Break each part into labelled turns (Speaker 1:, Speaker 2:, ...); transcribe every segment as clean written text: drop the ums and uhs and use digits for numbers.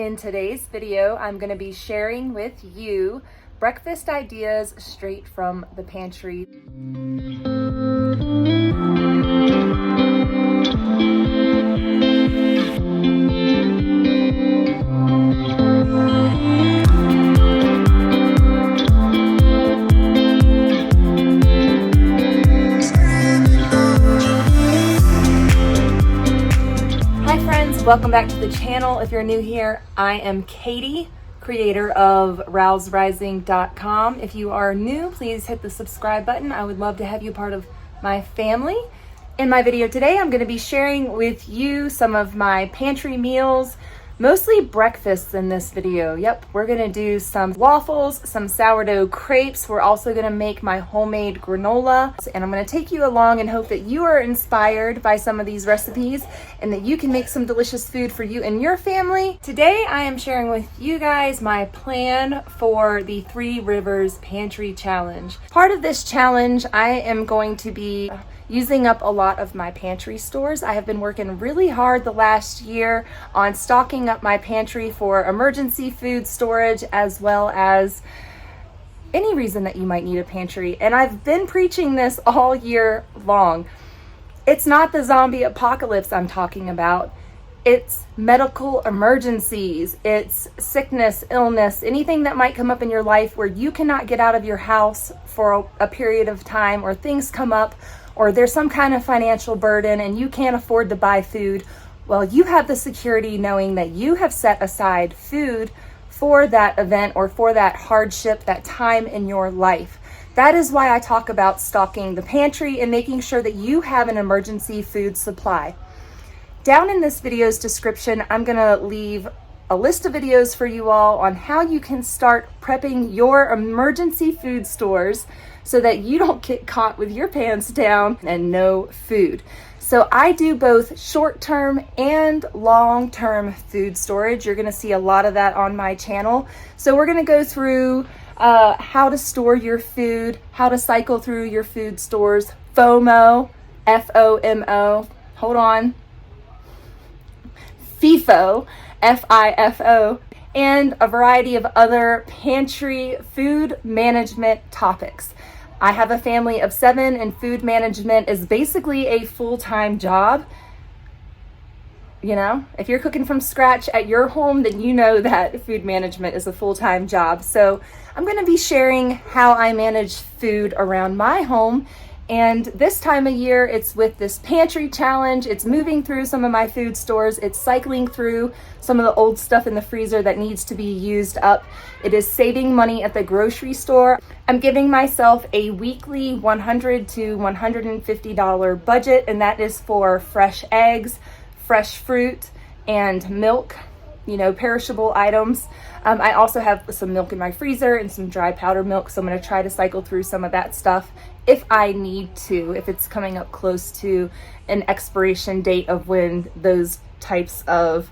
Speaker 1: In today's video, I'm going to be sharing with you breakfast ideas straight from the pantry. Welcome back to the channel. If you're new here, I am Katie, creator of rouserising.com. If you are new, please hit the subscribe button. I would love to have you part of my family. In my video today, I'm going to be sharing with you some of my pantry meals, mostly breakfasts in this video. Yep, we're going to do some waffles, some sourdough crepes. We're also going to make my homemade granola. And I'm going to take you along and hope that you are inspired by some of these recipes and that you can make some delicious food for you and your family. Today, I am sharing with you guys my plan for the 3 Rivers Pantry Challenge. Part of this challenge, I am going to be using up a lot of my pantry stores. I have been working really hard the last year on stocking up my pantry for emergency food storage, as well as any reason that you might need a pantry. And I've been preaching this all year long. It's not the zombie apocalypse I'm talking about. It's medical emergencies. It's sickness, illness, anything that might come up in your life where you cannot get out of your house for a period of time, or things come up, or there's some kind of financial burden and you can't afford to buy food. Well, you have the security knowing that you have set aside food for that event or for that hardship, that time in your life. That is why I talk about stocking the pantry and making sure that you have an emergency food supply. Down in this video's description, I'm gonna leave a list of videos for you all on how you can start prepping your emergency food stores so that you don't get caught with your pants down and no food. So I do both short-term and long-term food storage. You're gonna see a lot of that on my channel. So we're gonna go through how to store your food, how to cycle through your food stores, FOMO, F-O-M-O, hold on, FIFO, F-I-F-O, and a variety of other pantry food management topics. I have a family of 7 and food management is basically a full-time job. You know, if you're cooking from scratch at your home, then you know that food management is a full-time job. So I'm going to be sharing how I manage food around my home. And this time of year, it's with this pantry challenge. It's moving through some of my food stores. It's cycling through some of the old stuff in the freezer that needs to be used up. It is saving money at the grocery store. I'm giving myself a weekly $100 to $150 budget, and that is for fresh eggs, fresh fruit, and milk, you know, perishable items. I also have some milk in my freezer and some dry powder milk, so I'm going to try to cycle through some of that stuff if I need to, if it's coming up close to an expiration date of when those types of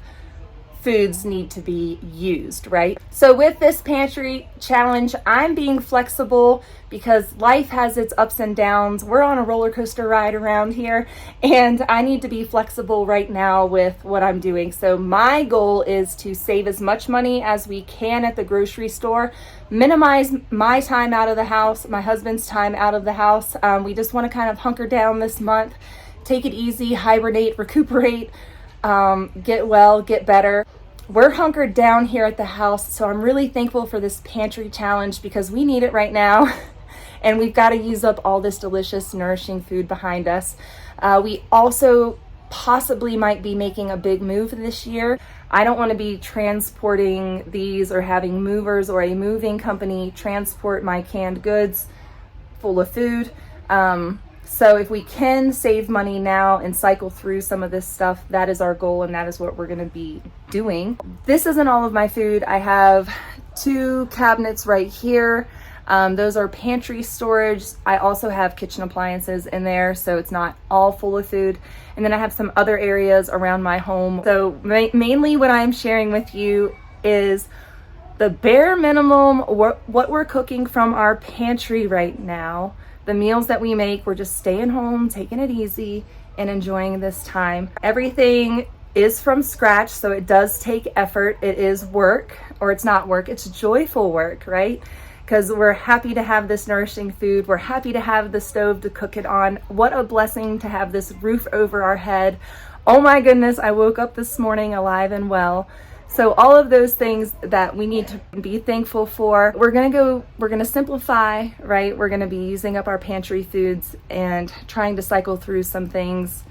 Speaker 1: foods need to be used, right? So with this pantry challenge, I'm being flexible because life has its ups and downs. We're on a roller coaster ride around here, and I need to be flexible right now with what I'm doing. So my goal is to save as much money as we can at the grocery store, minimize my time out of the house, my husband's time out of the house. We just want to kind of hunker down this month, take it easy, hibernate, recuperate, get well, get better. We're hunkered down here at the house, so I'm really thankful for this pantry challenge because we need it right now. And we've got to use up all this delicious, nourishing food behind us. We also possibly might be making a big move this year. I don't want to be transporting these or having movers or a moving company transport my canned goods full of food. So if we can save money now and cycle through some of this stuff, that is our goal, and that is what we're going to be doing. This isn't all of my food. I have 2 cabinets right here. Those are pantry storage. I also have kitchen appliances in there, so it's not all full of food. And then I have some other areas around my home. So mainly what I'm sharing with you is the bare minimum, what we're cooking from our pantry right now. The meals that we make, we're just staying home, taking it easy, and enjoying this time. Everything is from scratch, so it does take effort. It is work, or it's not work, it's joyful work, right? Because we're happy to have this nourishing food. We're happy to have the stove to cook it on. What a blessing to have this roof over our head. Oh my goodness, I woke up this morning alive and well. So all of those things that we need to be thankful for. We're gonna simplify, right? We're gonna be using up our pantry foods and trying to cycle through some things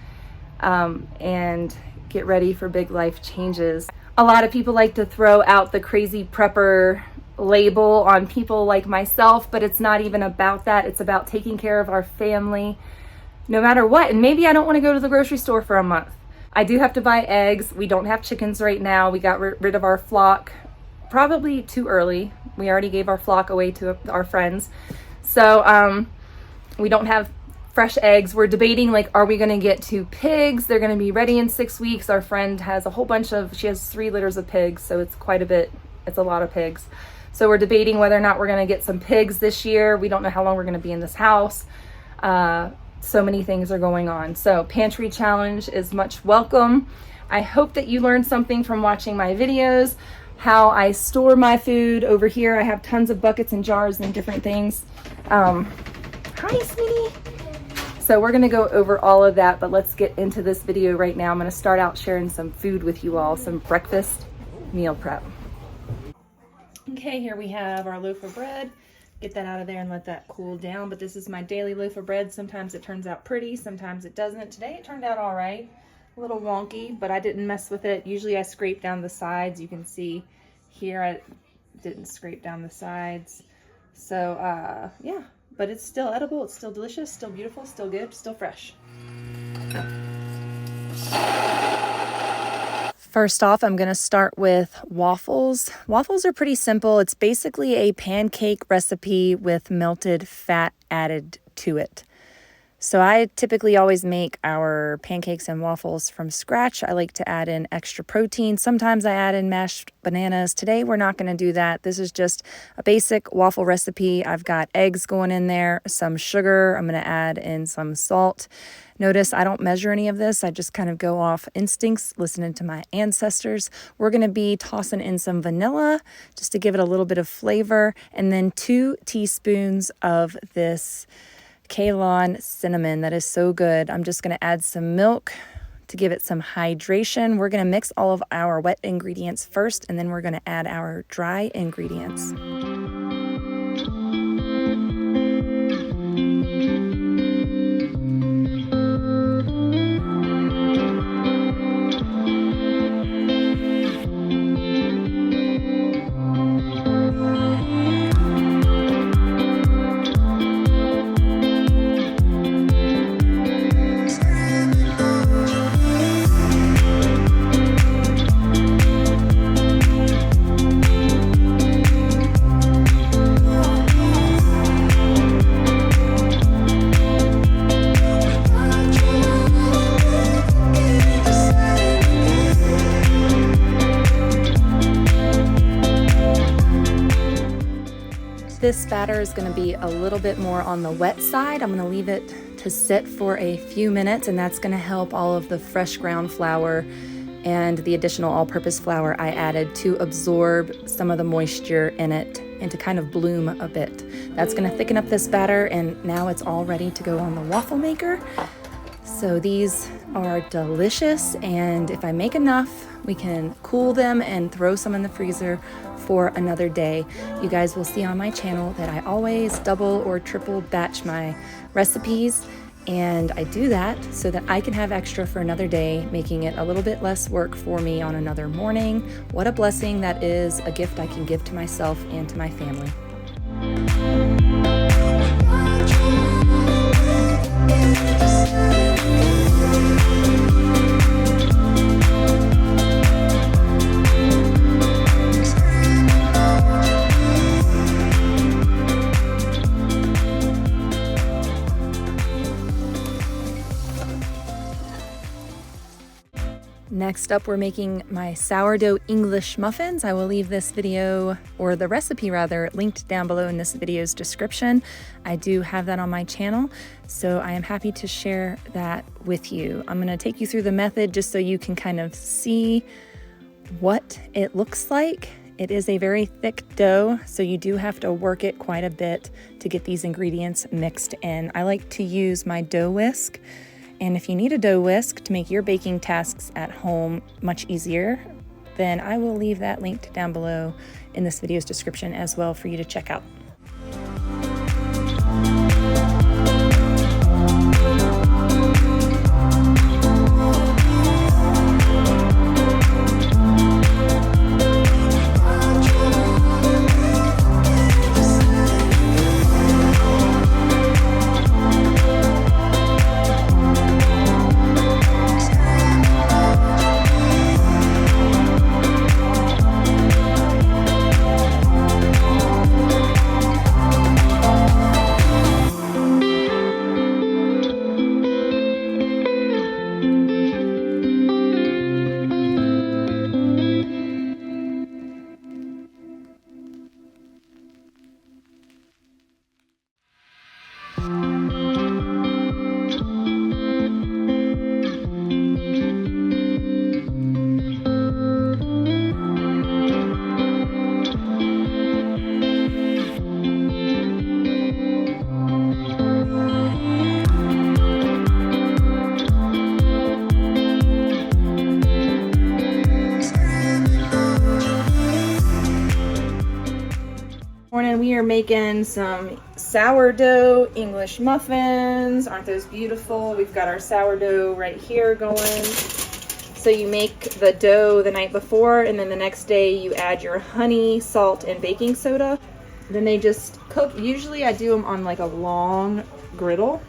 Speaker 1: and get ready for big life changes. A lot of people like to throw out the crazy prepper label on people like myself, but it's not even about that. It's about taking care of our family no matter what. And maybe I don't want to go to the grocery store for a month. I do have to buy eggs. We don't have chickens right now. We got rid of our flock probably too early. We already gave our flock away to our friends. So we don't have fresh eggs. We're debating, like, are we going to get 2 pigs? They're going to be ready in 6 weeks. Our friend has a whole bunch she has 3 litters of pigs, so it's quite a bit. It's a lot of pigs. So we're debating whether or not we're going to get some pigs this year. We don't know how long we're going to be in this house. So many things are going on. So pantry challenge is much welcome. I hope that you learned something from watching my videos, how I store my food. Over here I have tons of buckets and jars and different things. Hi, sweetie. So we're going to go over all of that, but let's get into this video right now. I'm going to start out sharing some food with you all, some breakfast meal prep. Okay, here we have our loaf of bread. Get that out of there and let that cool down. But this is my daily loaf of bread. Sometimes it turns out pretty, sometimes it doesn't. Today it turned out all right. A little wonky, but I didn't mess with it. Usually I scrape down the sides. You can see here I didn't scrape down the sides. So yeah, but it's still edible. It's still delicious, still beautiful, still good, still fresh. First off, I'm going to start with waffles. Waffles are pretty simple. It's basically a pancake recipe with melted fat added to it. So I typically always make our pancakes and waffles from scratch. I like to add in extra protein. Sometimes I add in mashed bananas. Today we're not going to do that. This is just a basic waffle recipe. I've got eggs going in there, some sugar. I'm going to add in some salt. Notice I don't measure any of this. I just kind of go off instincts, listening to my ancestors. We're going to be tossing in some vanilla just to give it a little bit of flavor, and then 2 teaspoons of this Ceylon cinnamon. That is so good. I'm just going to add some milk to give it some hydration. We're going to mix all of our wet ingredients first, and then we're going to add our dry ingredients. This batter is going to be a little bit more on the wet side. I'm going to leave it to sit for a few minutes, and that's going to help all of the fresh ground flour and the additional all-purpose flour I added to absorb some of the moisture in it and to kind of bloom a bit. That's going to thicken up this batter, and now it's all ready to go on the waffle maker. So these are delicious, and if I make enough, we can cool them and throw some in the freezer for another day. You guys will see on my channel that I always double or triple batch my recipes, and I do that so that I can have extra for another day, making it a little bit less work for me on another morning. What a blessing that is, a gift I can give to myself and to my family. Next up, we're making my sourdough English muffins. I will leave this video, or the recipe rather, linked down below in this video's description. I do have that on my channel, so I am happy to share that with you. I'm gonna take you through the method just so you can kind of see what it looks like. It is a very thick dough, so you do have to work it quite a bit to get these ingredients mixed in. I like to use my dough whisk. And if you need a dough whisk to make your baking tasks at home much easier, then I will leave that linked down below in this video's description as well for you to check out. Morning, we are making some sourdough English muffins. Aren't those beautiful? We've got our sourdough right here going. So you make the dough the night before, and then the next day you add your honey, salt, and baking soda. Then they just cook. Usually I do them on like a long griddle,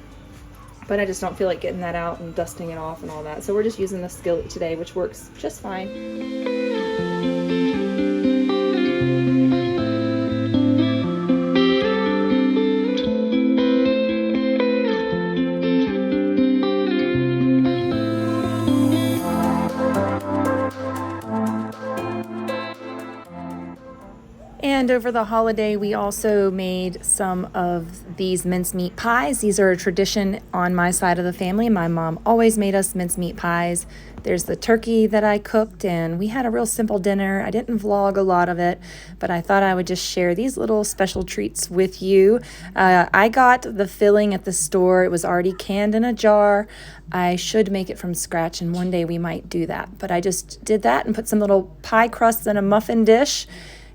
Speaker 1: but I just don't feel like getting that out and dusting it off and all that. So we're just using the skillet today, which works just fine. And over the holiday, we also made some of these mincemeat pies. These are a tradition on my side of the family. My mom always made us mincemeat pies. There's the turkey that I cooked, and we had a real simple dinner. I didn't vlog a lot of it, but I thought I would just share these little special treats with you. I got the filling at the store. It was already canned in a jar. I should make it from scratch, and one day we might do that. But I just did that and put some little pie crusts in a muffin dish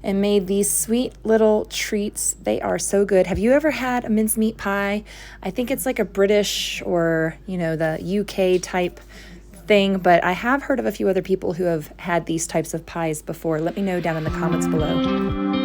Speaker 1: and made these sweet little treats. They are so good. Have you ever had a mincemeat pie? I think it's like a British or, you know, the UK type thing, but I have heard of a few other people who have had these types of pies before. Let me know down in the comments below.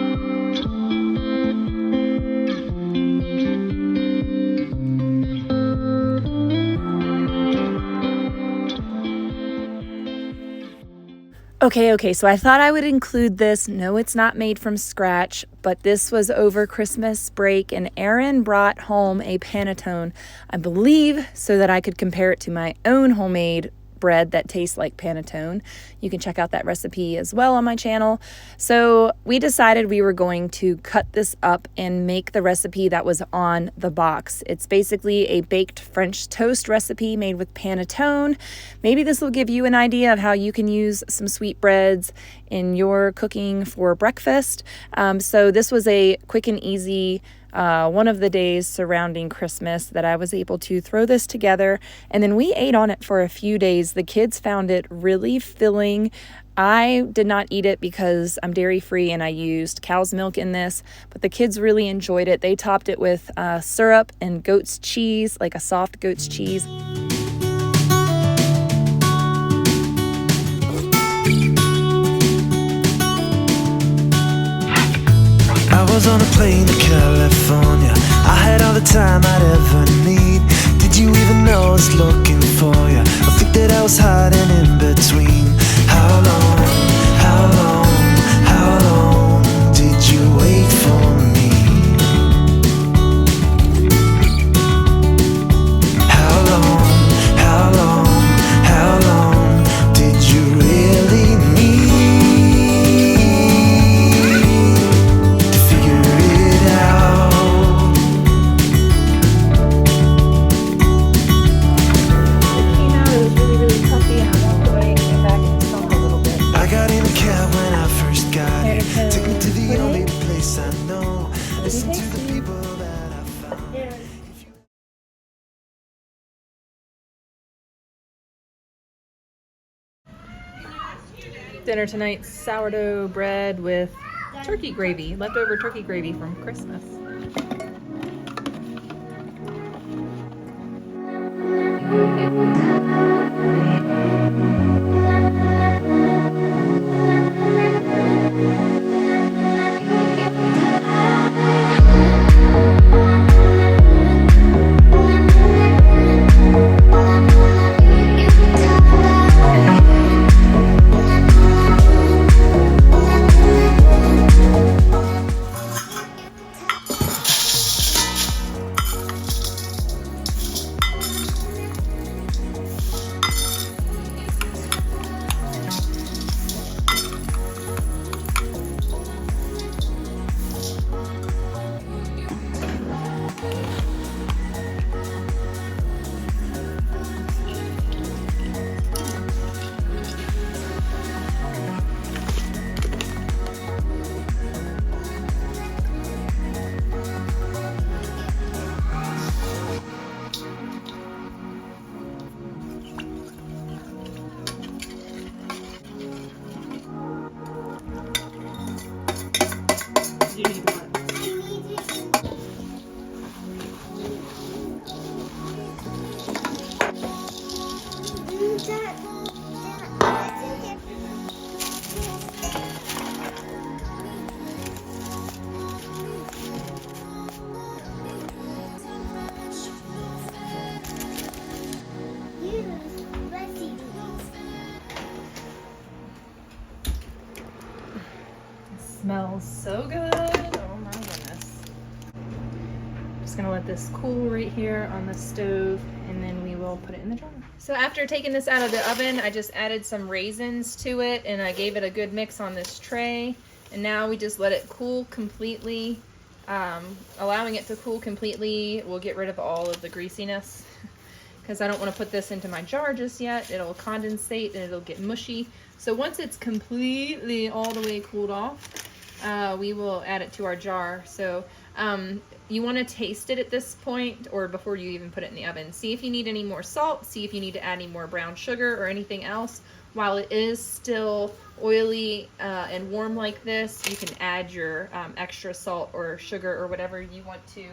Speaker 1: Okay, so I thought I would include this. No, it's not made from scratch, but this was over Christmas break, and Erin brought home a panettone, I believe, so that I could compare it to my own homemade bread that tastes like panettone. You can check out that recipe as well on my channel. So we decided we were going to cut this up and make the recipe that was on the box. It's basically a baked French toast recipe made with panettone. Maybe this will give you an idea of how you can use some sweetbreads in your cooking for breakfast. So this was a quick and easy one of the days surrounding Christmas that I was able to throw this together, and then we ate on it for a few days. The kids found it really filling. I did not eat it because I'm dairy free and I used cow's milk in this, but the kids really enjoyed it. They topped it with syrup and goat's cheese, like a soft goat's cheese.
Speaker 2: I was on a plane to California. I had all the time I'd ever need. Did you even know I was looking for you? I think that I was hiding in between. How long did you wait for me? How long did you
Speaker 3: dinner tonight, sourdough bread with turkey gravy, leftover turkey gravy from Christmas. Smells so good. Oh my goodness. Just gonna let this cool right here on the stove, and then we will put it in the jar. So after taking this out of the oven, I just added some raisins to it, and I gave it a good mix on this tray. And now we just let it cool completely. Allowing it to cool completely will get rid of all of the greasiness, because I don't want to put this into my jar just yet. It'll condensate and it'll get mushy. So once it's completely all the way cooled off, we will add it to our jar. So you want to taste it at this point, or before you even put it in the oven. See if you need any more salt, see if you need to add any more brown sugar or anything else. While it is still oily and warm like this, you can add your extra salt or sugar or whatever you want to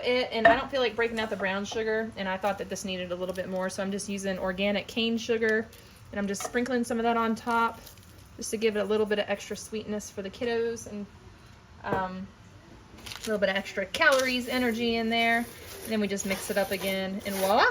Speaker 3: it. And I don't feel like breaking out the brown sugar, and I thought that this needed a little bit more, so I'm just using organic cane sugar, and I'm just sprinkling some of that on top just to give it a little bit of extra sweetness for the kiddos, and a little bit of extra calories, energy in there. And then we just mix it up again, and voila!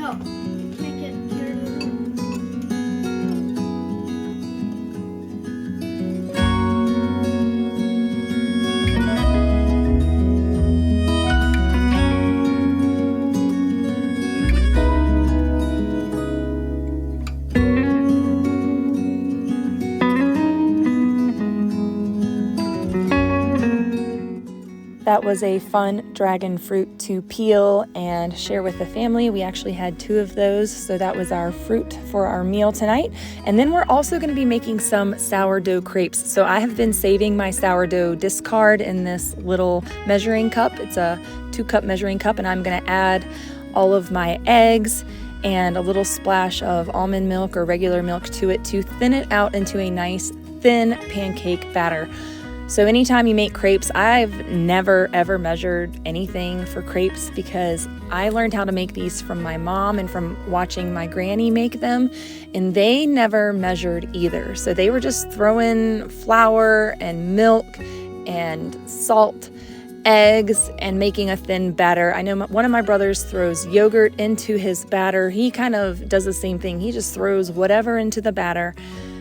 Speaker 4: Oh, make it here.
Speaker 3: That was a fun dragon fruit to peel and share with the family. We actually had 2 of those, so that was our fruit for our meal tonight. And then we're also going to be making some sourdough crepes. So I have been saving my sourdough discard in this little measuring cup. It's a 2-cup measuring cup, and I'm going to add all of my eggs and a little splash of almond milk or regular milk to it to thin it out into a nice thin pancake batter. So anytime you make crepes, I've never ever measured anything for crepes because I learned how to make these from my mom and from watching my granny make them, and they never measured either. So they were just throwing flour and milk and salt, eggs, and making a thin batter. I know one of my brothers throws yogurt into his batter. He kind of does the same thing. He just throws whatever into the batter.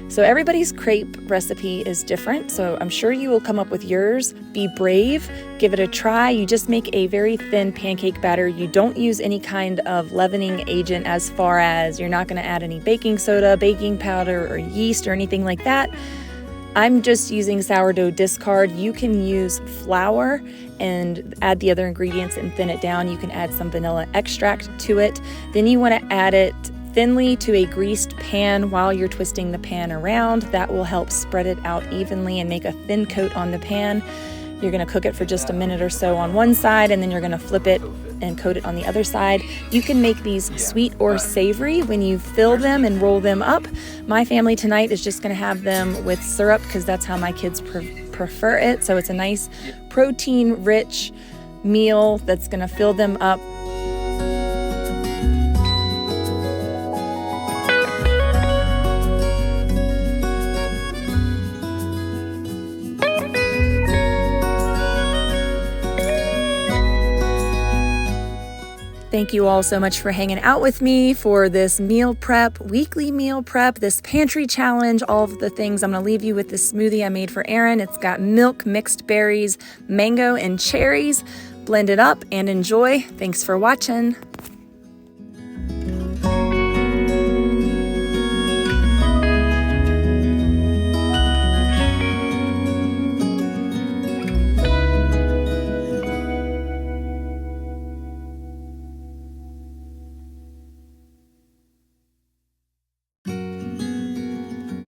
Speaker 3: So everybody's crepe recipe is different, so I'm sure you will come up with yours. Be brave, give it a try. You just make a very thin pancake batter. You don't use any kind of leavening agent, as far as you're not going to add any baking soda, baking powder, or yeast or anything like that. I'm just using sourdough discard. You can use flour and add the other ingredients and thin it down. You can add some vanilla extract to it. Then you want to add it thinly to a greased pan while you're twisting the pan around. That will help spread it out evenly and make a thin coat on the pan. You're going to cook it for just a minute or so on one side, and then you're going to flip it and coat it on the other side. You can make these sweet or savory when you fill them and roll them up. My family tonight is just going to have them with syrup because that's how my kids prefer it. So it's a nice protein-rich meal that's going to fill them up. Thank you all so much for hanging out with me for this meal prep, weekly meal prep, this pantry challenge, all of the things. I'm going to leave you with this smoothie I made for Aaron. It's got milk, mixed berries, mango, and cherries. Blend it up and enjoy. Thanks for watching.